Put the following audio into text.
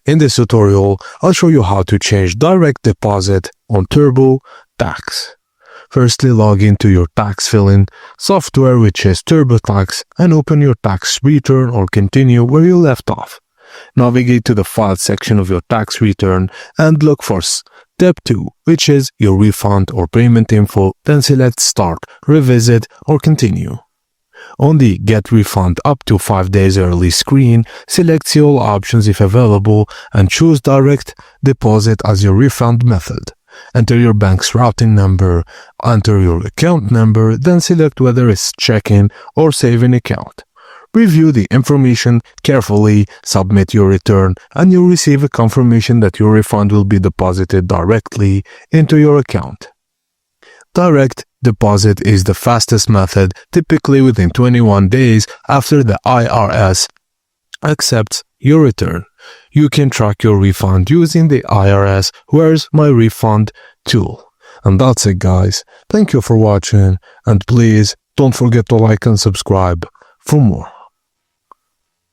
In this tutorial, I'll show you how to change direct deposit on Turbotax. Firstly, log into your tax filing software, which is Turbotax, and open your tax return or continue where you left off. Navigate to the file section of your tax return and look for step 2, which is your refund or payment info, then select Start, Revisit, or Continue. On the Get Refund up to 5 days early screen, select See all options if available and choose Direct Deposit as your refund method. Enter your bank's routing number, enter your account number, then select whether it's check-in or saving account. Review the information carefully, submit your return, and you'll receive a confirmation that your refund will be deposited directly into your account. Direct deposit is the fastest method, typically within 21 days after the IRS accepts your return. You can track your refund using the IRS Where's My Refund tool. And that's it, guys. Thank you for watching, and please don't forget to like and subscribe for more.